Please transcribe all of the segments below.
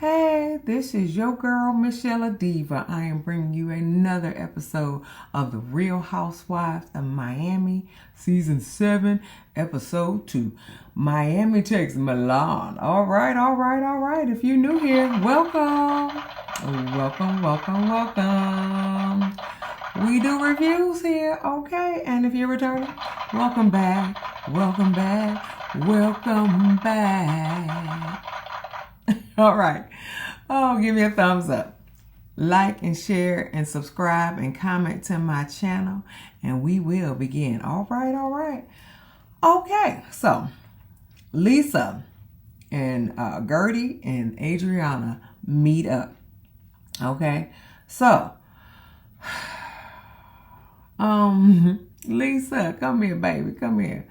Hey, this is your girl, msyelladiva. I am bringing you another episode of The Real Housewives of Miami, Season 7, Episode 2. Miami takes Milan. All right. If you're new here, welcome. Welcome. We do reviews here, okay? And if you're returning, welcome back. All right. Oh, give me a thumbs up. Like and share and subscribe and comment to my channel, and we will begin. All right. Okay, so Lisa and Guerdy and Adriana meet up. Okay, so Lisa, come here, baby, come here.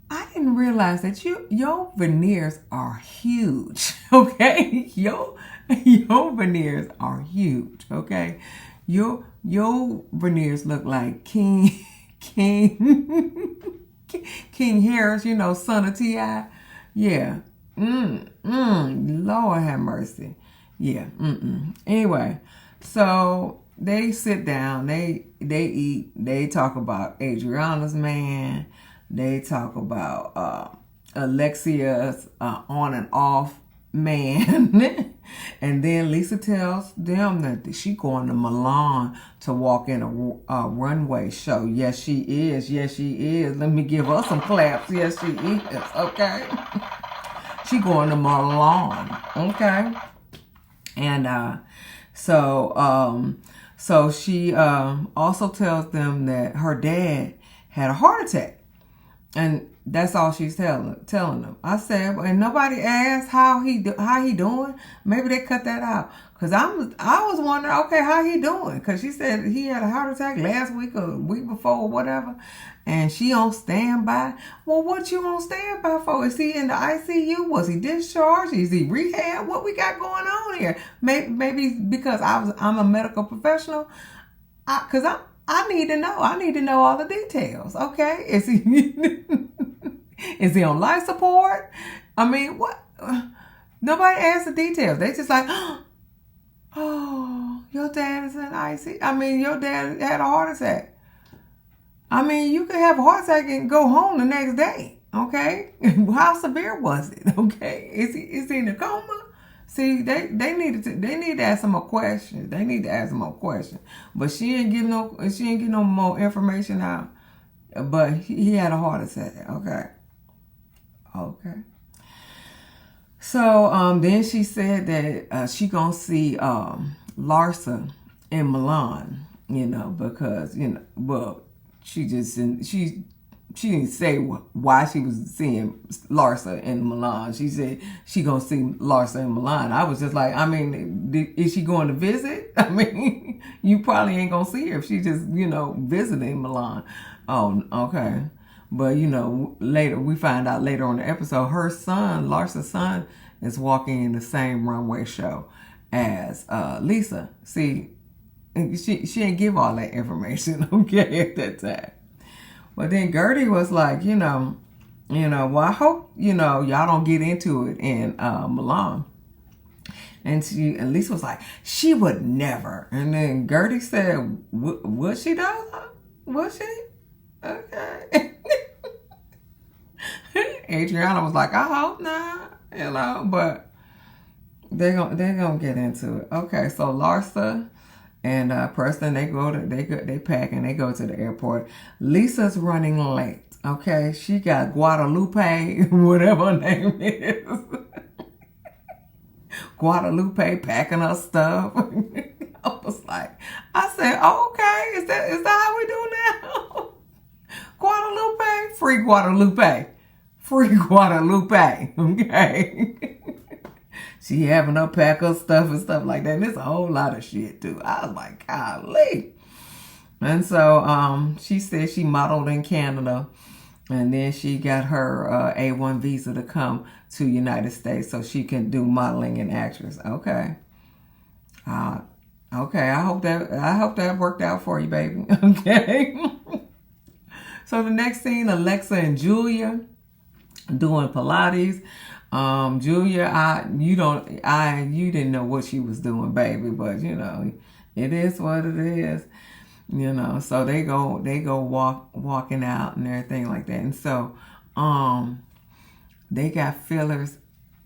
I didn't realize that your veneers are huge, okay? Your veneers are huge, okay? Your veneers look like King Harris, son of T.I. Yeah. Lord have mercy. Yeah. Anyway, so they sit down, they eat, they talk about Adriana's man. They talk about Alexia's on and off man. And then Lisa tells them that she's going to Milan to walk in a runway show. Yes, she is. Let me give her some claps. Yes, she is. Okay. She going to Milan. Okay. And so she also tells them that her dad had a heart attack. And that's all she's telling them. I said, and nobody asked how he doing. Maybe they cut that out, cause I was wondering, okay, how he doing? Cause she said he had a heart attack last week or week before or whatever, and she on standby. Well, what you on standby for? Is he in the ICU? Was he discharged? Is he rehab? What we got going on here? Maybe because I'm a medical professional, I need to know. I need to know all the details. Okay, is he on life support? I mean, what? Nobody asked the details. They just like, oh, your dad is in ICU. I mean, your dad had a heart attack. I mean, you could have a heart attack and go home the next day. Okay, how severe was it? Okay, is he in a coma? See, they need to ask him more questions. But she ain't give no more information out. But he had a heart attack. Okay. So then she said that she gonna see Larsa in Milan. Because well, she didn't say why she was seeing Larsa in Milan. She said she gonna see Larsa in Milan. I was just like, I mean, is she going to visit? I mean, you probably ain't gonna see her if she just, visiting Milan. Oh, okay. But, later, we find out later on the episode, her son, Larsa's son, is walking in the same runway show as Lisa. See, she didn't give all that information, okay, at that time. But then Guerdy was like, well, I hope, y'all don't get into it in Milan. And Lisa was like, she would never. And then Guerdy said, would she though? Would she? Okay. Adriana was like, I hope not, but they're gonna get into it. Okay, so Larsa and Preston, they pack and they go to the airport. Lisa's running late. Okay, she got Guadalupe, whatever her name is. Guadalupe packing her stuff. I said, oh, okay, is that how we do now? Guadalupe, free Guadalupe. Okay. She having her pack her stuff and stuff like that. And it's a whole lot of shit too. I was like, golly. And so she said she modeled in Canada, and then she got her A1 visa to come to United States so she can do modeling and actress. Okay. Okay. I hope that worked out for you, baby. Okay. So the next scene, Alexa and Julia doing Pilates. Julia, you didn't know what she was doing, baby, but it is what it is. So they go walking out and everything like that. And so they got fillers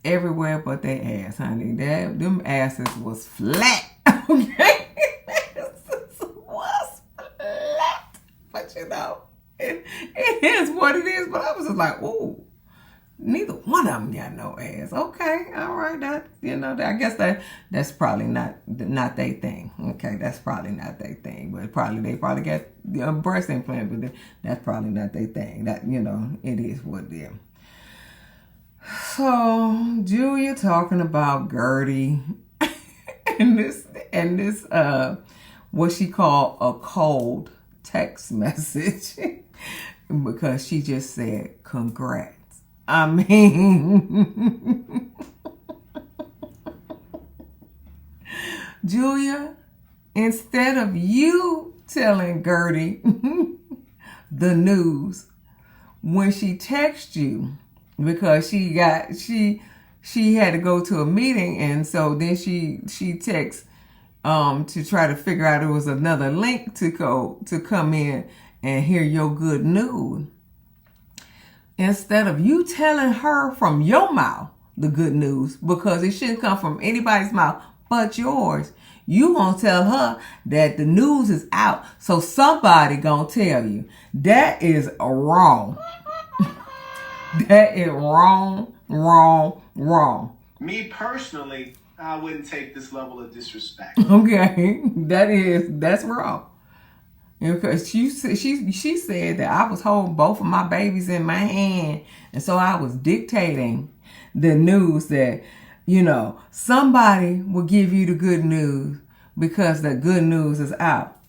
everywhere but their ass, honey. Them asses was flat. Okay. Was flat. But it is what it is. But I was just like, ooh, neither one of them got no ass. Okay, all right. I guess that's probably not their thing. Okay, that's probably not their thing. But they probably got the breast implant, but that's probably not their thing. That it is what it is. So Julia talking about Guerdy and this what she called a cold text message because she just said congrats. I mean, Julia, instead of you telling Guerdy the news when she texts you, because she had to go to a meeting, and so then she texts to try to figure out it was another link to come in and hear your good news. Instead of you telling her from your mouth the good news, because it shouldn't come from anybody's mouth but yours, you gonna tell her that the news is out, so somebody gonna tell you. That is wrong. That is wrong. Me personally, I wouldn't take this level of disrespect. Okay, that's wrong. Because she said that I was holding both of my babies in my hand, and so I was dictating the news that somebody will give you the good news because the good news is out.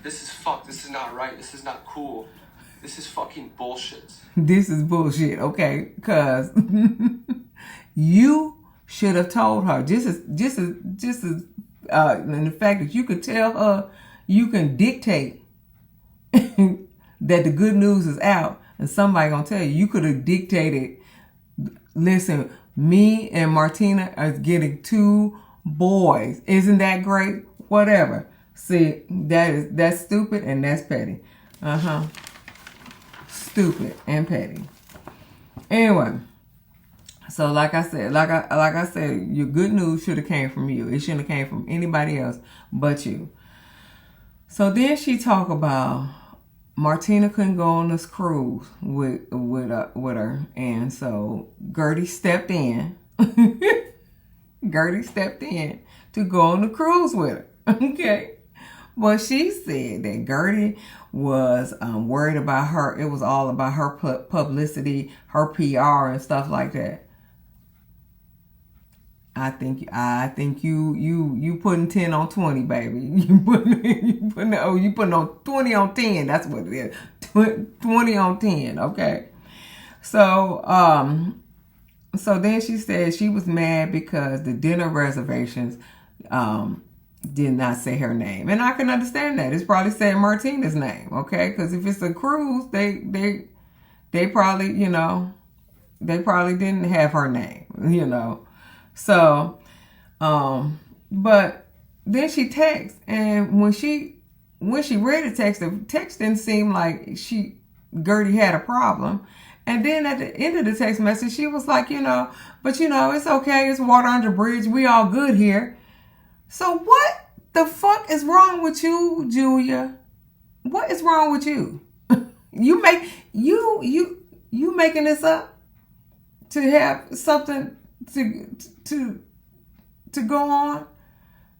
This is fucked. This is not right. This is not cool. This is fucking bullshit. This is bullshit, okay? Because you should have told her. Just as and the fact that you could tell her, you can dictate that the good news is out, and somebody gonna tell you. You could have dictated. Listen, me and Martina are getting 2 boys. Isn't that great? Whatever. See, that's stupid and that's petty. Stupid and petty. Anyway, so like I said, your good news should have came from you. It shouldn't have came from anybody else but you. So then she talked about Martina couldn't go on this cruise with her, and so Guerdy stepped in. Guerdy stepped in to go on the cruise with her. Okay. Well, she said that Guerdy was worried about her. It was all about her publicity, her PR, and stuff like that. I think you putting 10 on 20, baby. You putting on 20 on 10. That's what it is. 20 on 10. Okay. So then she said she was mad because the dinner reservations did not say her name, and I can understand that. It's probably saying Martina's name, okay? Because if it's a cruise, they probably they probably didn't have her name, So, but then she texts, and when she read the text didn't seem like Guerdy had a problem. And then at the end of the text message, she was like, but it's okay. It's water under the bridge. We all good here. So what the fuck is wrong with you, Julia? What is wrong with you? You making this up to have something to go on?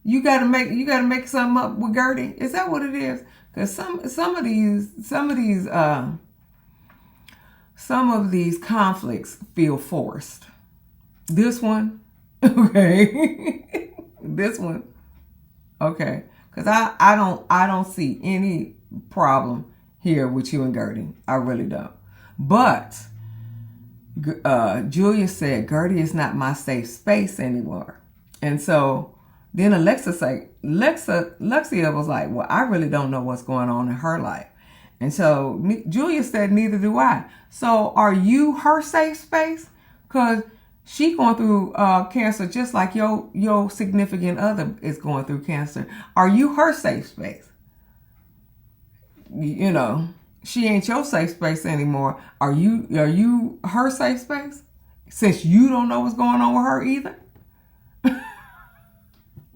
You gotta make something up with Guerdy. Is that what it is? Because some of these conflicts feel forced. This one, okay. This one, okay. Because I don't see any problem here with you and Guerdy. I really don't. But Julia said Guerdy is not my safe space anymore. And so then Lexia was like, well, I really don't know what's going on in her life. And so Julia said, neither do I. So are you her safe space? Because she going through cancer just like your significant other is going through cancer. Are you her safe space? You know, she ain't your safe space anymore. Are you her safe space? Since you don't know what's going on with her either?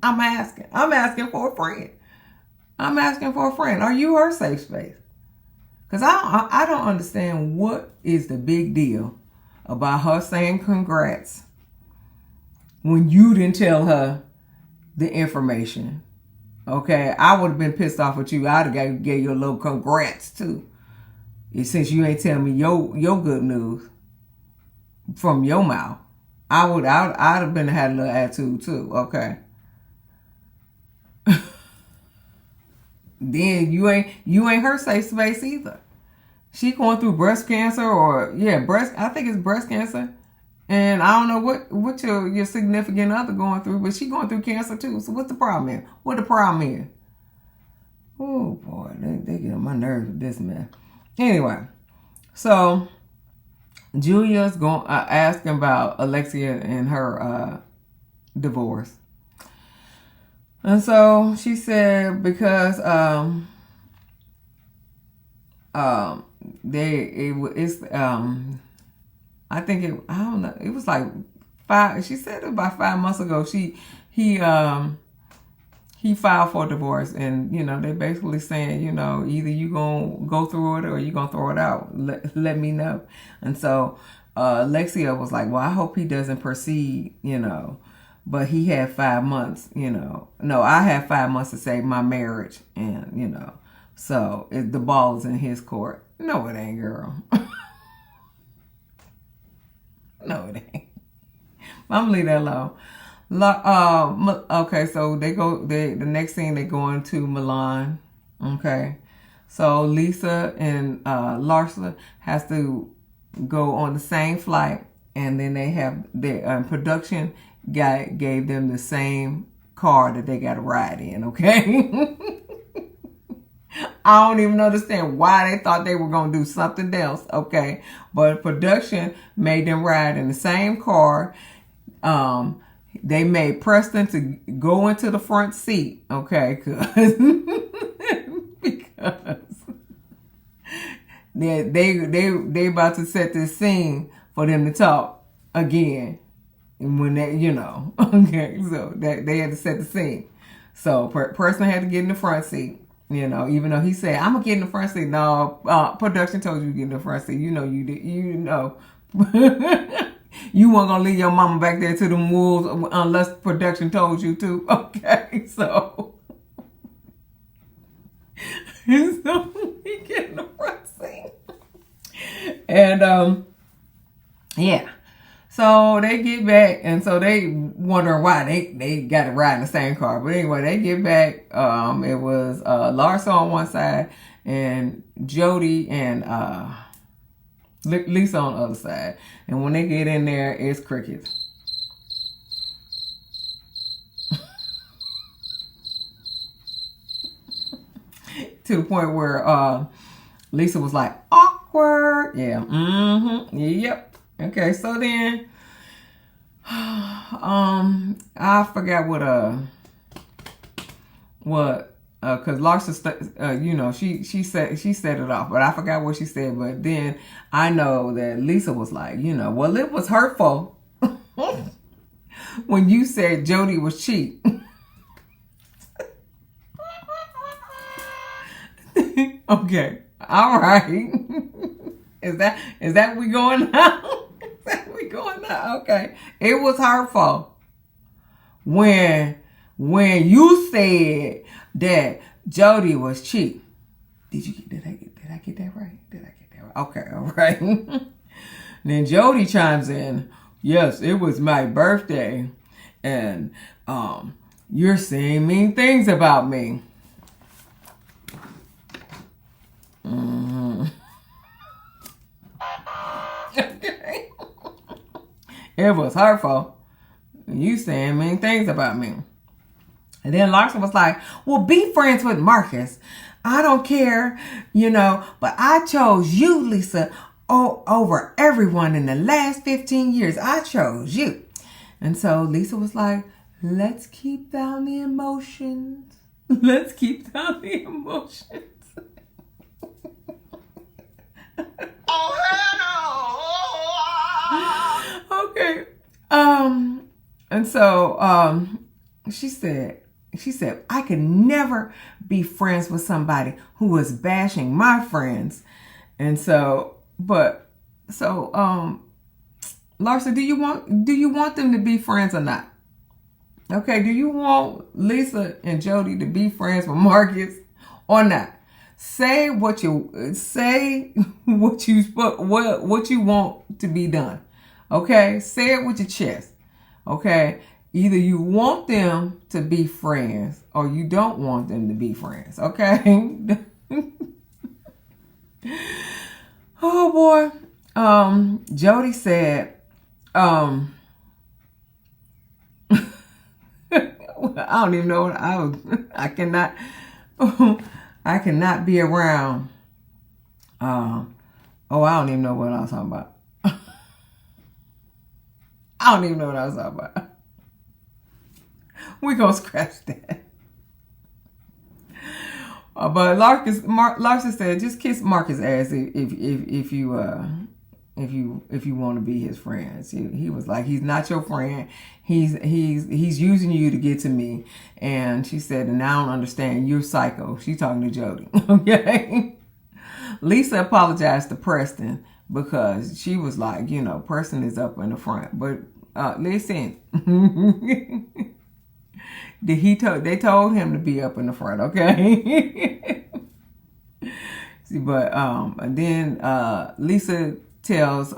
I'm asking for a friend. I'm asking for a friend. Are you her safe space? Because I don't understand what is the big deal about her saying congrats when you didn't tell her the information. Okay, I would have been pissed off with you. I'd have gave you a little congrats too. Since you ain't telling me your good news from your mouth. I'd have been had a little attitude too. Okay. Then you ain't her safe space either. She going through breast cancer I think it's breast cancer. And I don't know what your significant other going through, but she going through cancer too. So what's the problem is? What the problem is? Oh boy, they get on my nerves with this mess. Anyway, so Julia's going asking about Alexia and her divorce. And so she said because it was like 5. She said about 5 months ago he filed for divorce, and you know they basically saying, you know, either you gonna go through it or you gonna throw it out. Let me know. And so Alexia was like, well, I hope he doesn't proceed, you know. But he had 5 months, you know. No, I had 5 months to save my marriage, and you know, so the ball is in his court. No, it ain't, girl. No, it ain't. I'm gonna leave that alone. Okay, so the next thing they go into Milan. Okay, so Lisa and Larsa has to go on the same flight, and then they have the production guy gave them the same car that they got to ride in. Okay. I don't even understand why they thought they were going to do something else, okay? But production made them ride in the same car. They made Preston to go into the front seat, okay? Because they about to set this scene for them to talk again. And when they, you know, okay, so they had to set the scene. So Preston had to get in the front seat. You know, even though he said, I'm going to get in the front seat. No, production told you to get in the front seat. You know you did. You know. You weren't going to leave your mama back there to the wolves unless production told you to. Okay, so. So he get in the front seat. And, yeah. So they get back, and so they wondering why they got to ride in the same car. But anyway, they get back. It was Larsa on one side and Jody and Lisa on the other side. And when they get in there, it's crickets. To the point where Lisa was like, awkward. Yeah. Mm-hmm. Yep. Okay, so then, I forgot cause Larsa, you know, she set it off, but I forgot what she said. But then I know that Lisa was like, you know, well, it was hurtful when you said Jody was cheap. Okay, all right. Is that we going now? We going now? Okay. It was hurtful when you said that Jody was cheap. Did I get that right? Did I get that right? Okay, all right. Then Jody chimes in, yes, it was my birthday, and you're saying mean things about me. Mm-hmm. Okay. It was hurtful. You saying mean things about me. And then Larsa was like, well, be friends with Marcus. I don't care, but I chose you, Lisa, over everyone in the last 15 years. I chose you. And so Lisa was like, let's keep down the emotions. Let's keep down the emotions. Oh, hell no! Okay. And so she said, I could never be friends with somebody who was bashing my friends. And so, Larsa, do you want them to be friends or not? Okay, do you want Lisa and Jody to be friends with Marcus or not? Say what you want to be done. Okay? Say it with your chest. Okay? Either you want them to be friends or you don't want them to be friends. Okay? Oh boy. Jody said, I don't even know what I cannot be around. I don't even know what I was talking about. I don't even know what I was talking about. We're going to scratch that. But Larsa said, just kiss Marcus' ass if you want to be his friend. He was like, he's not your friend. He's using you to get to me. And she said, and I don't understand. You're psycho. She's talking to Jody. Okay. Lisa apologized to Preston because she was like, Preston is up in the front. But listen, they told him to be up in the front, okay? See, but and then Lisa tells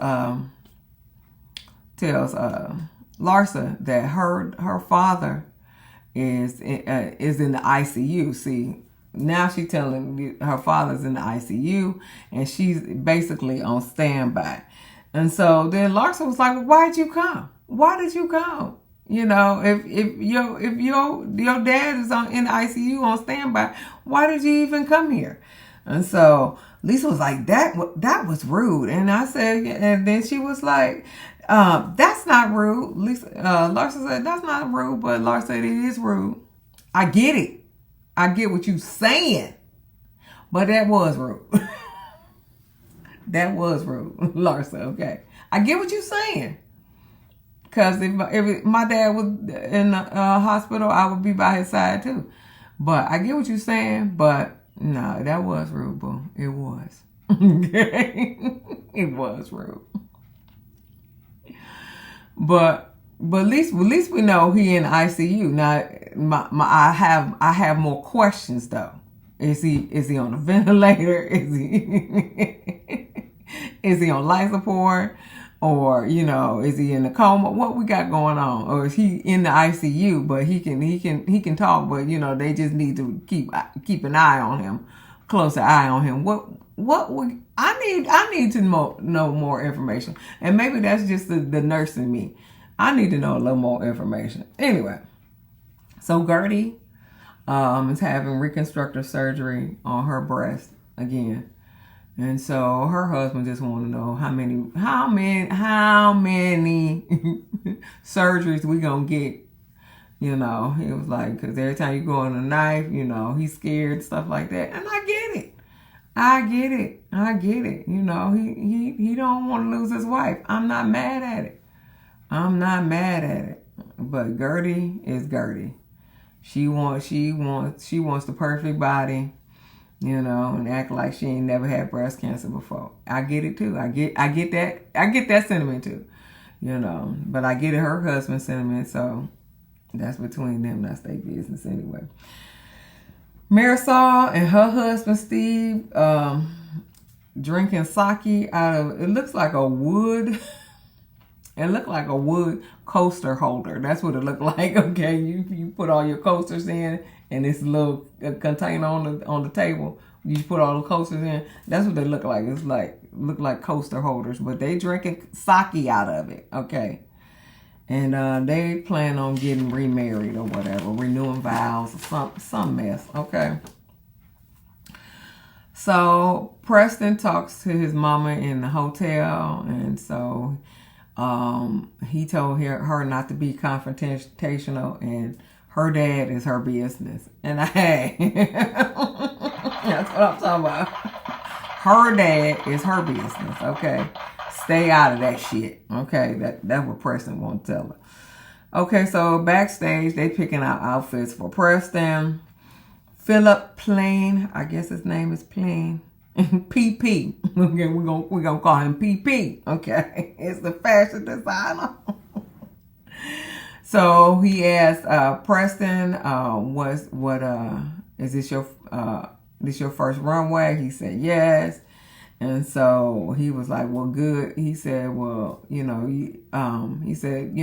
Larsa that her father is in the ICU. See, now she's telling her father's in the ICU, and she's basically on standby. And so then Larsa was like, "Well, why did you come? Why did you come? If your dad is in the ICU on standby, why did you even come here?" And so Lisa was like, that was rude. And I said, and then she was like, that's not rude. Larsa said, that's not rude, but Larsa said, it is rude. I get it. I get what you saying, but that was rude. That was rude, Larsa. Okay. I get what you're saying. Because if my dad was in the hospital, I would be by his side too. But I get what you're saying, but no, that was rude, boo. It was. It was rude. But at least we know he in the ICU. Now, I have more questions though. Is he on a ventilator? Is he on life support? Or, is he in a coma? What we got going on? Or is he in the ICU, but he can talk, but they just need to keep an eye on him, closer eye on him. I need to know more information. And maybe that's just the nurse in me. I need to know a little more information. Anyway, so Guerdy is having reconstructive surgery on her breast again. And so her husband just wanted to know how many surgeries we gonna get. He was like, because every time you go on a knife, he's scared, stuff like that. And I get it. He don't want to lose his wife. I'm not mad at it. But Guerdy is Guerdy. She wants the perfect body. And act like she ain't never had breast cancer before. I get it too. I get that sentiment too. But I get it, her husband's sentiment, so that's between them. That's their business anyway. Marisol and her husband Steve drinking sake out of, it looks like a wood. It looked like a wood coaster holder. That's what it looked like. Okay, you put all your coasters in, and this little container on the table. You put all the coasters in. That's what they look like. It's look like coaster holders, but they drinking sake out of it. Okay, and they plan on getting remarried or whatever, renewing vows or some mess. Okay. So Preston talks to his mama in the hotel, and so he told her not to be confrontational, and her dad is her business. And hey, that's what I'm talking about. Her dad is her business. Okay, stay out of that shit. Okay, that's what Preston won't tell her. Okay, so backstage they picking out outfits for Preston. Philip Plain, I guess his name is Plain. PP. Okay, we're gonna call him PP. Okay, it's the fashion designer. So he asked Preston, is this your first runway? He said yes. And so he was like, well, good. He said, well, he said,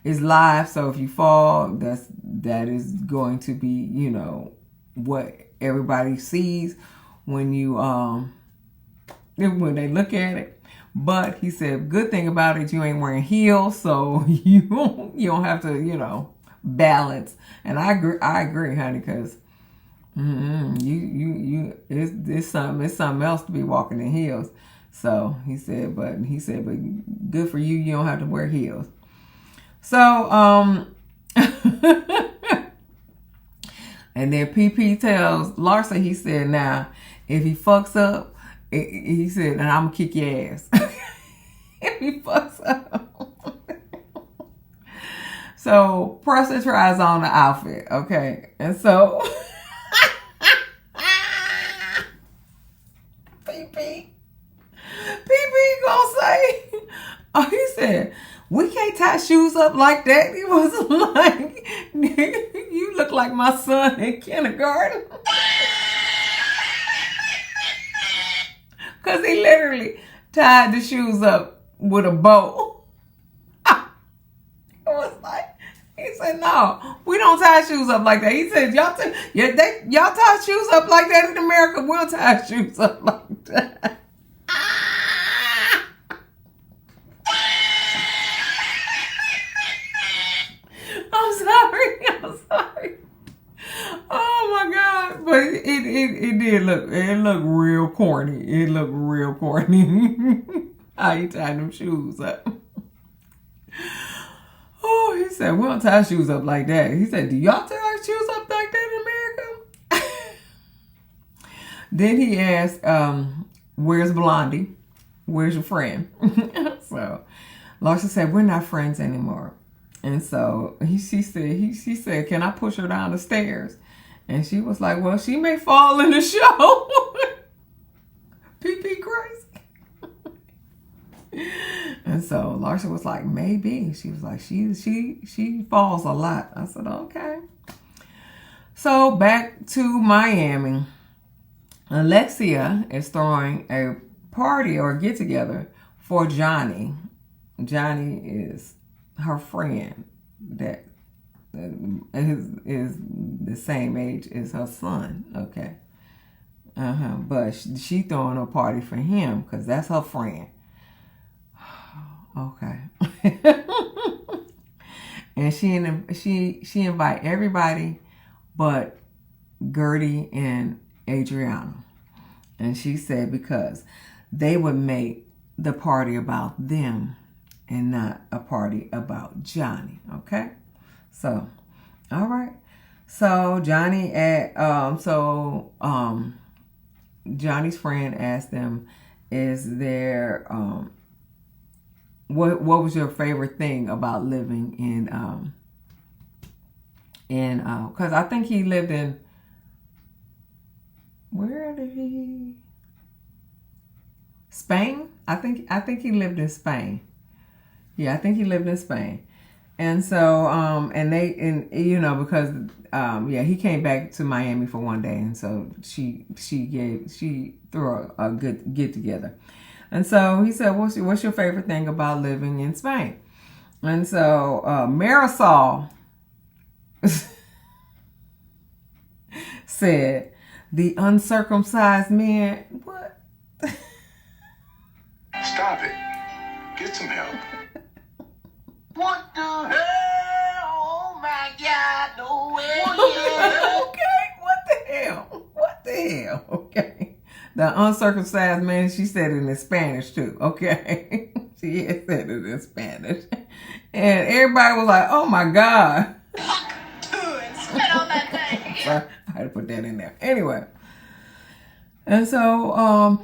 it's live. So if you fall, that is going to be, what everybody sees when when they look at it. But he said, good thing about it, you ain't wearing heels, so you don't have to, balance. And I agree, honey, because it's something else to be walking in heels. So he said, but good for you, you don't have to wear heels. So and then PP tells Larsa, he said, now, if he fucks up, he said, and I'm going to kick your ass. If he fucks up. So Preston tries on the outfit, okay? And so PP gonna say, he said, we can't tie shoes up like that. He was like, you look like my son in kindergarten. Because he literally tied the shoes up with a bow. It was like, he said, no, we don't tie shoes up like that. He said, y'all tie shoes up like that in America. We don't tie shoes up like that. I'm sorry. Oh my God. But it did look real corny. It looked real corny. How you tie them shoes up. Oh, he said, we don't tie shoes up like that. He said, do y'all tie shoes up like that in America? Then he asked, where's Blondie? Where's your friend? So Larsa said, we're not friends anymore. And so she said, can I push her down the stairs? And she was like, well, she may fall in the show. PP crazy. And so Larsa was like, maybe. She was like, she falls a lot. I said, okay. So back to Miami. Alexia is throwing a party or get together for Johnny. Johnny is her friend that is the same age as her son. Okay. But she throwing a party for him because that's her friend. Okay. And she invite everybody but Guerdy and Adriana. And she said because they would make the party about them and not a party about Johnny. Okay? So, all right. So Johnny Johnny's friend asked them, is there what was your favorite thing about living in because I think he lived in, where did he, Spain? I think he lived in Spain. Yeah, I think he lived in Spain. And so because he came back to Miami for one day, and so she threw a good get together. And so he said, what's your favorite thing about living in Spain? And so Marisol said, the uncircumcised men. What? Stop it. Get some help. What the hell? Oh my God, no way. Okay, what the hell? Okay. the uncircumcised man. She said it in Spanish too. Okay, she had said it in Spanish, and everybody was like, "Oh my God!" Fuck, dude, spit on that thing. So I had to put that in there anyway. And so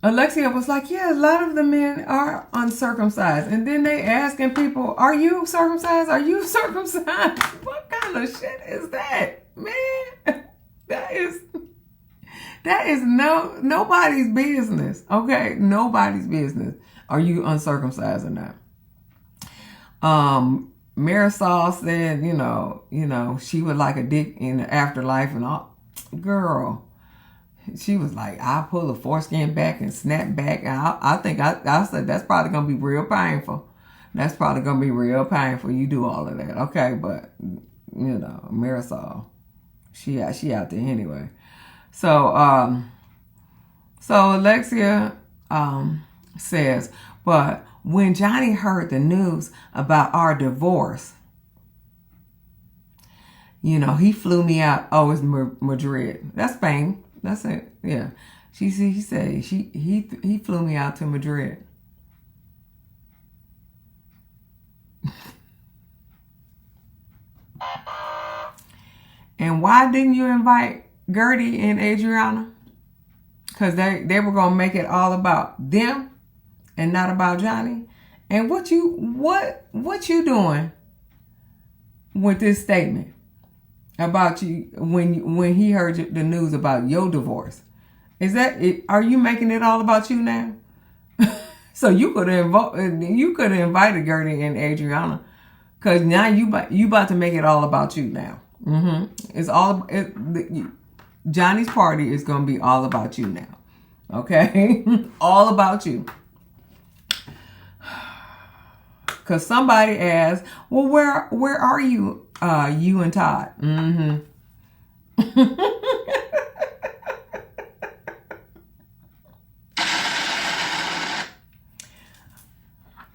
Alexia was like, "Yeah, a lot of the men are uncircumcised," and then they asking people, "Are you circumcised? Are you circumcised?" What kind of shit is that, man? That is nobody's business. Okay, nobody's business. Are you uncircumcised or not? Marisol said, you know, she would like a dick in the afterlife and all. Girl, she was like, I'll pull the foreskin back and snap back. And I think I said that's probably gonna be real painful. That's probably gonna be real painful. You do all of that, okay? But you know, Marisol, she out there anyway. So so Alexia says, but when Johnny heard the news about our divorce, you know, he flew me out. Oh, it's Madrid. That's Spain. That's it. Yeah. He said he flew me out to Madrid. And why didn't you invite Guerdy and Adriana? Because they were gonna make it all about them and not about Johnny. And what you doing with this statement about you when he heard the news about your divorce? Is that it? Are you making it all about you now? So you could have invited Guerdy and Adriana, because now you about to make it all about you now. It's all Johnny's party is going to be all about you now. Okay, all about you. Because somebody asked, well, where are you, you and Todd?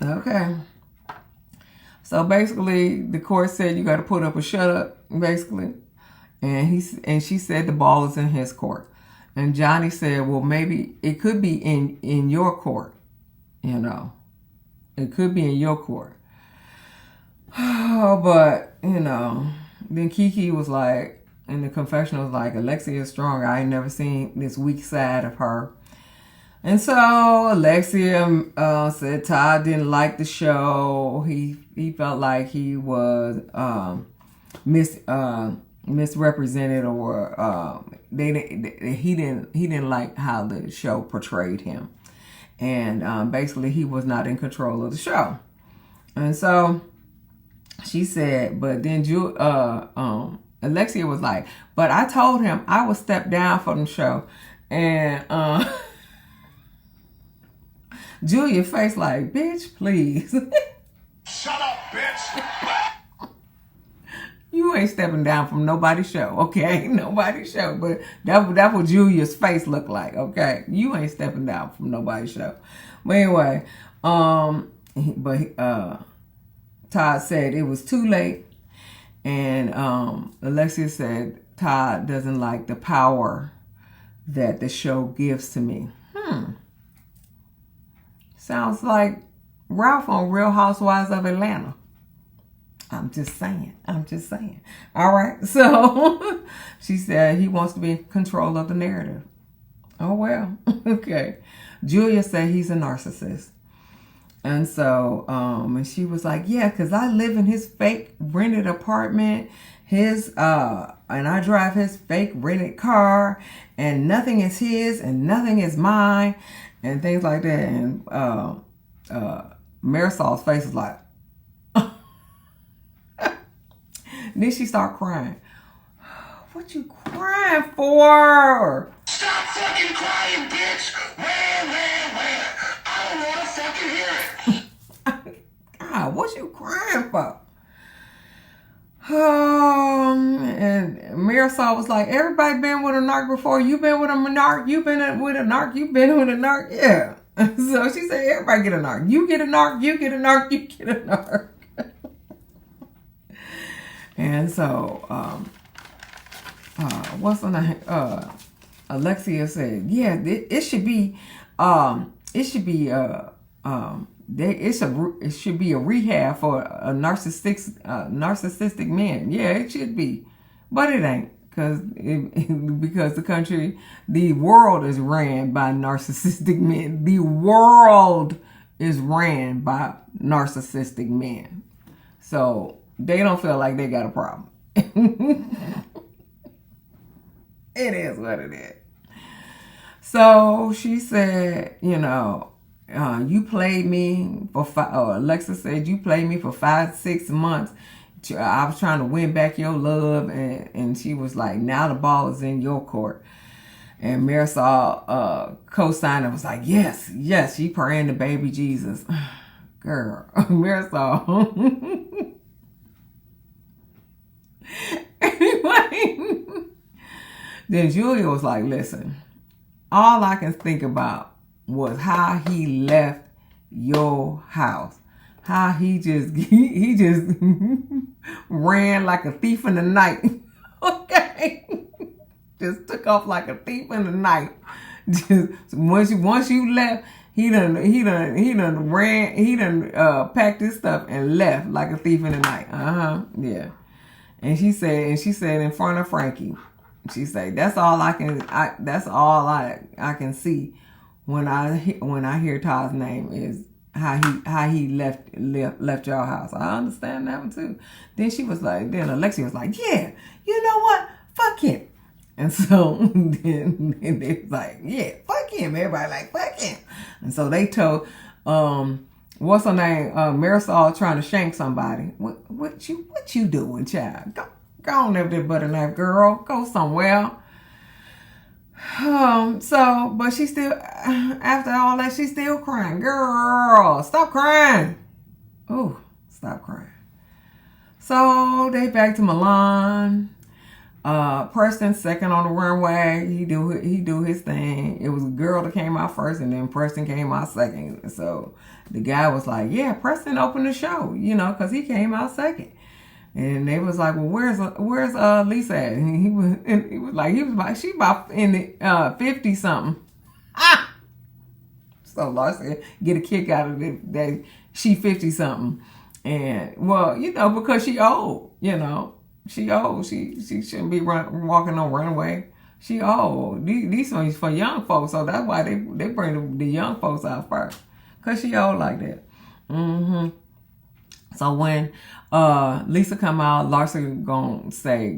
Okay. So basically, the court said you got to put up or shut up, basically. And she said the ball is in his court. And Johnny said, well, maybe it could be in your court, you know. It could be in your court. Oh, but, you know, then Kiki was like, in the confessional was like, Alexia is strong. I ain't never seen this weak side of her. And so Alexia said Todd didn't like the show. He felt like he was misrepresented, or he didn't like how the show portrayed him, and basically he was not in control of the show. And so she said, but then Alexia was like, but I told him I would step down from the show, and Julia face like, bitch, please. Shut up, bitch. You ain't stepping down from nobody's show, okay? Nobody's show. But that's what Julia's face looked like, okay? You ain't stepping down from nobody's show. But anyway, Todd said it was too late. And Alexia said Todd doesn't like the power that the show gives to me. Sounds like Ralph on Real Housewives of Atlanta. I'm just saying. All right. So she said he wants to be in control of the narrative. Oh, well. Okay. Julia said he's a narcissist. And so, and she was like, yeah, because I live in his fake rented apartment, and I drive his fake rented car, and nothing is his and nothing is mine, and things like that. And Marisol's face is like, then she started crying. What you crying for? Stop fucking crying, bitch. Where? I don't want to fucking hear it. God, what you crying for? And Marisol was like, everybody been with a narc before. You been with a narc. You been with a narc. You been with a narc. Yeah. So she said, everybody get a narc. You get a narc. You get a narc. You get a narc. And so, what's the name? Alexia said, yeah, it should be, it should be, it should be a rehab for a narcissistic man. Yeah, it should be, but it ain't, because the world is ran by narcissistic men. The world is ran by narcissistic men, so they don't feel like they got a problem. It is what it is. So she said, you played me for Alexa said, you played me for 5-6 months. I was trying to win back your love. And she was like, now the ball is in your court. And Marisol co-signed and was like, yes, she praying to baby Jesus. Girl, Marisol. Anyway, then Julia was like, listen, all I can think about was how he left your house. How he just ran like a thief in the night. Okay? Just took off like a thief in the night. Just once you left, he done packed his stuff and left like a thief in the night. Yeah. And she said in front of Frankie, she said, that's all I can see when I hear Todd's name is how he left your house. I understand that one too. Then Alexia was like, yeah, you know what? Fuck him. And so then they was like, yeah, fuck him. Everybody like, fuck him. And so they told what's her name? Marisol trying to shank somebody. What you doing, child? Go on there with that butter knife, girl. Go somewhere. But she still, after all that, she's still crying. Girl, stop crying. Oh, stop crying. So they back to Milan. Preston second on the runway. He do his thing. It was a girl that came out first, and then Preston came out second. So the guy was like, "Yeah, Preston opened the show, because he came out second." And they was like, "Well, where's Lisa at?" And he was like, she about in the 50 something. Ah. So Larsa get a kick out of it that she 50 something, and because she old, she old. She shouldn't be walking on runway. She old. These songs for young folks, so that's why they bring the young folks out first, cause she old like that. Mm-hmm. So when Lisa come out, Larsa gonna say,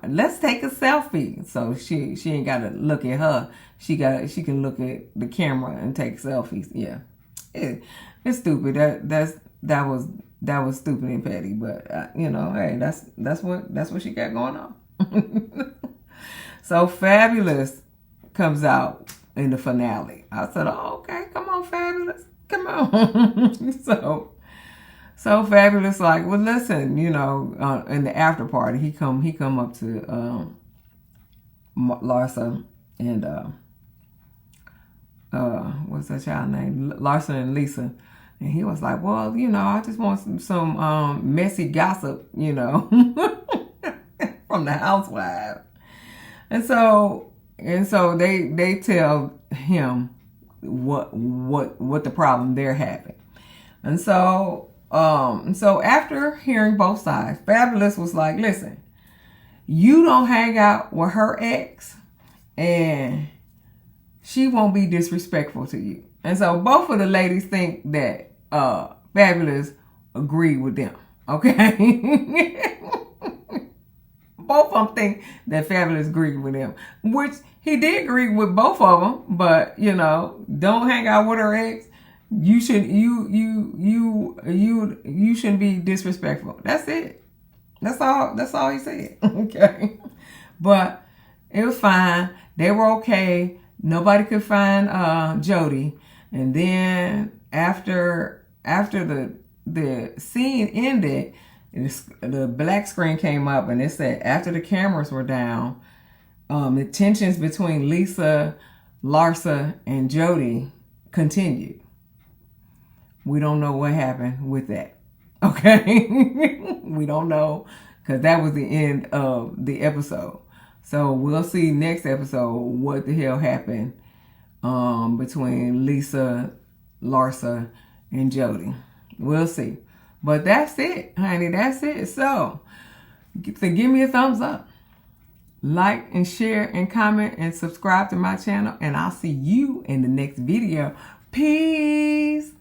let's take a selfie. So she ain't gotta look at her. She can look at the camera and take selfies. Yeah, it's stupid. That was stupid and petty. But hey, that's what she got going on. So Fabulous comes out in the finale. I said, oh, okay, come on, Fabulous, come on. So Fabulous like, well, listen, in the after party, he come up to Larsa and what's that child name? Larsa and Lisa, and he was like, well, I just want some messy gossip, from the Housewives, and so they tell him what the problem they're having, and so after hearing both sides, Fabulous was like, listen, you don't hang out with her ex and she won't be disrespectful to you. And so both of the ladies think that Fabulous agreed with them. Okay? Both of them think that Fabulous agreed with them, which he did agree with both of them, but don't hang out with her ex. You shouldn't be disrespectful. That's it. That's all he said. Okay. But it was fine. They were okay. Nobody could find Jody. And then after the scene ended, the black screen came up and it said after the cameras were down, the tensions between Lisa, Larsa, and Jody continued. We don't know what happened with that. Okay? We don't know, because that was the end of the episode. So we'll see next episode what the hell happened between Lisa, Larsa, and Jody. We'll see. But that's it, honey. That's it. So give me a thumbs up. Like and share and comment and subscribe to my channel. And I'll see you in the next video. Peace.